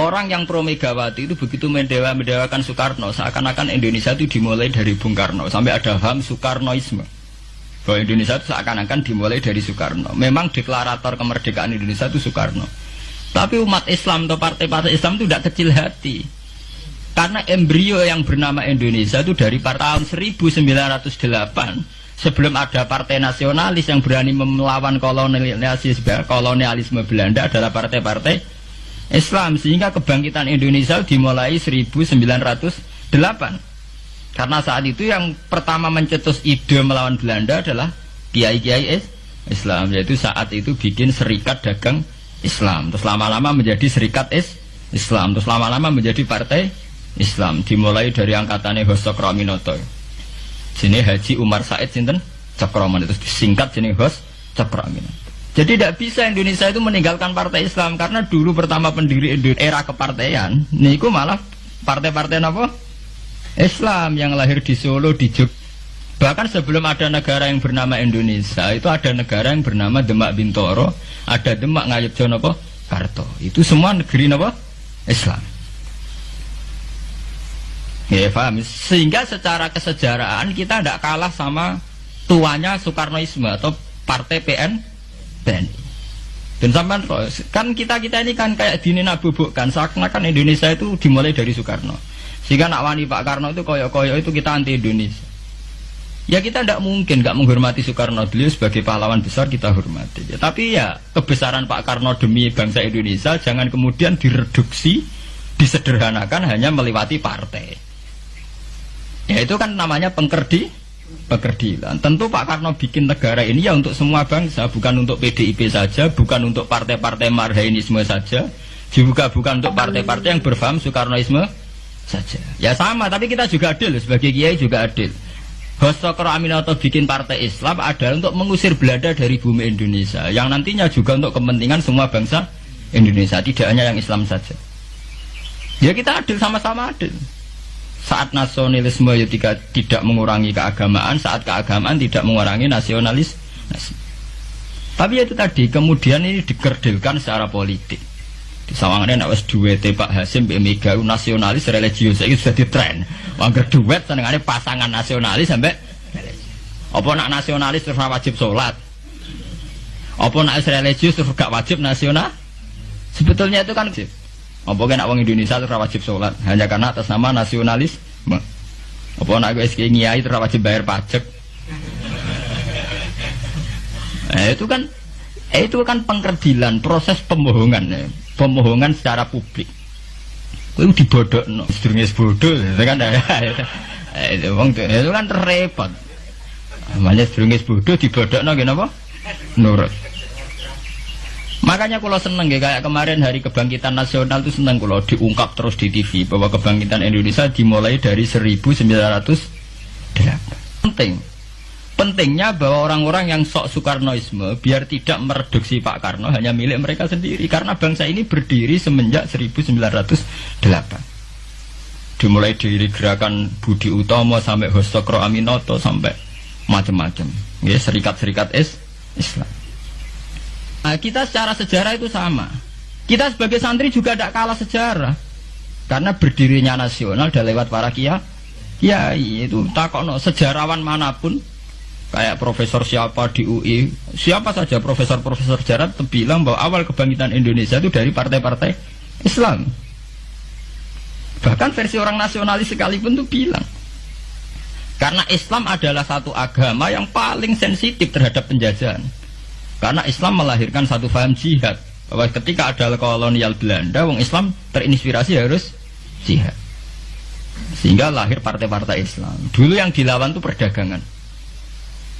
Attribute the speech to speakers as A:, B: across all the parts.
A: Orang yang pro Megawati itu begitu mendewakan Soekarno, seakan-akan Indonesia itu dimulai dari Bung Karno, sampai ada paham Soekarnoisme. Bahwa Indonesia itu seakan-akan dimulai dari Soekarno. Memang deklarator kemerdekaan Indonesia itu Soekarno. Tapi umat Islam atau partai-partai Islam itu tidak kecil hati. Karena embrio yang bernama Indonesia itu dari tahun 1908, sebelum ada partai nasionalis yang berani melawan kolonialisme Belanda adalah partai-partai Islam. Sehingga kebangkitan Indonesia dimulai 1908. Karena saat itu yang pertama mencetus ide melawan Belanda adalah kiai-kiai Islam. Yaitu saat itu bikin serikat dagang Islam. Terus lama-lama menjadi serikat Islam. Terus lama-lama menjadi partai Islam. Dimulai dari angkatannya Hos Cokroaminoto. Sini Haji Umar Said sinten Cokroman, itu disingkat jenis Hos Cokroaminoto. Jadi tidak bisa Indonesia itu meninggalkan partai Islam, karena dulu pertama pendiri era kepartaian niku malah partai-partai apa? Islam yang lahir di Solo, di Jogja. Bahkan sebelum ada negara yang bernama Indonesia, itu ada negara yang bernama Demak Bintoro, ada Demak Ngayogyakarta apa? Karto. Itu semua negeri apa? Islam. Ya paham. Sehingga secara kesejarahan kita tidak kalah sama tuanya Soekarnoisme atau partai PNI. Dan sampai kan kita ini kan kayak dinabubukkan seakan-akan Indonesia itu dimulai dari Soekarno. Sehingga nak wani Pak Karno itu koyok-koyok itu kita anti Indonesia. Ya kita tidak mungkin nggak menghormati Soekarno, beliau sebagai pahlawan besar kita hormati. Ya, tapi ya kebesaran Pak Karno demi bangsa Indonesia jangan kemudian direduksi, disederhanakan hanya melewati partai. Ya itu kan namanya pekerdilan. Tentu Pak Karno bikin negara ini ya untuk semua bangsa, bukan untuk PDIP saja, bukan untuk partai-partai marhainisme saja, juga bukan untuk partai-partai yang berfaham Soekarnoisme saja. Ya sama, tapi kita juga adil, sebagai kiai juga adil. Hos Cokroaminoto bikin partai Islam adalah untuk mengusir Belanda dari bumi Indonesia, yang nantinya juga untuk kepentingan semua bangsa Indonesia, tidak hanya yang Islam saja. Ya kita adil, sama-sama adil. Saat nasionalisme ya tidak mengurangi keagamaan, saat keagamaan tidak mengurangi nasionalis. Tapi itu tadi kemudian ini dikerdilkan secara politik. Di sawangannya nak wis duwete Pak Hasim Mbak Mega nasionalis religius itu sudah ditren. Angger duet senengane pasangan nasionalis sampai apa nak nasionalis terus wajib sholat. Apa nak religius terus gak wajib nasional? Sebetulnya itu kan wajib. Apa kena wong Indonesia terus wajib sholat hanya karena atas nama nasionalisme? Apa nak gue ngiyai terus wajib bayar pajak? Itu kan pengkerdilan, proses pembohongan ya. Pembohongan secara publik. Itu dibodokno, sedurunge bodoh, itu kan itu kan repot. Namanya sedurunge bodoh dibodokno kenapa? Nurut. Makanya kalau seneng ya, kayak kemarin Hari Kebangkitan Nasional itu seneng kalau diungkap terus di TV bahwa kebangkitan Indonesia dimulai dari 1908. Pentingnya bahwa orang-orang yang sok Soekarnoisme biar tidak mereduksi Pak Karno hanya milik mereka sendiri, karena bangsa ini berdiri semenjak 1908. Dimulai dari gerakan Budi Utomo sampai Hos Cokroaminoto sampai macam-macam. Ya, serikat-serikat Islam. Nah, kita secara sejarah itu sama. Kita sebagai santri juga tidak kalah sejarah. Karena berdirinya nasional sudah lewat para kiai itu. Takono sejarawan manapun, kayak profesor siapa di UI, siapa saja profesor-profesor sejarah bilang bahwa awal kebangkitan Indonesia itu dari partai-partai Islam. Bahkan versi orang nasionalis sekalipun itu bilang. Karena Islam adalah satu agama yang paling sensitif terhadap penjajahan. Karena Islam melahirkan satu paham jihad, bahwa ketika ada kolonial Belanda, wong Islam terinspirasi harus jihad. Sehingga lahir partai-partai Islam. Dulu yang dilawan itu perdagangan.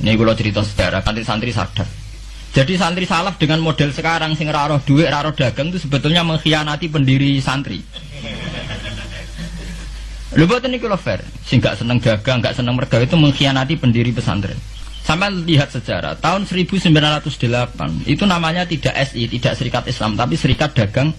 A: Ini kalau cerita sejarah, santri-santri sadar. Jadi santri salaf dengan model sekarang sing raro duit, raro dagang itu sebetulnya mengkhianati pendiri santri. Lho boten niku lho fair. Sing gak seneng dagang, gak seneng mergawe itu mengkhianati pendiri pesantren. Sampai lihat sejarah, tahun 1908 itu namanya tidak SI, tidak Serikat Islam, tapi Serikat Dagang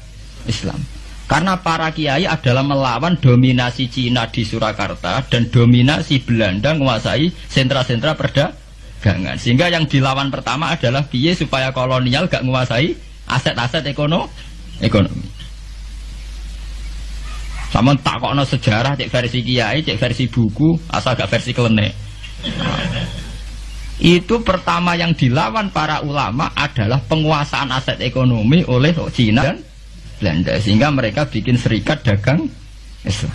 A: Islam. Karena para kiai adalah melawan dominasi Cina di Surakarta dan dominasi Belanda menguasai sentra-sentra perdagangan. Sehingga yang dilawan pertama adalah piye supaya kolonial gak menguasai aset-aset ekonomi. Sama takokno sejarah cek versi kiai, cek versi buku, asal gak versi klenek. Itu pertama yang dilawan para ulama adalah penguasaan aset ekonomi oleh Cina dan Belanda, sehingga mereka bikin serikat dagang Islam.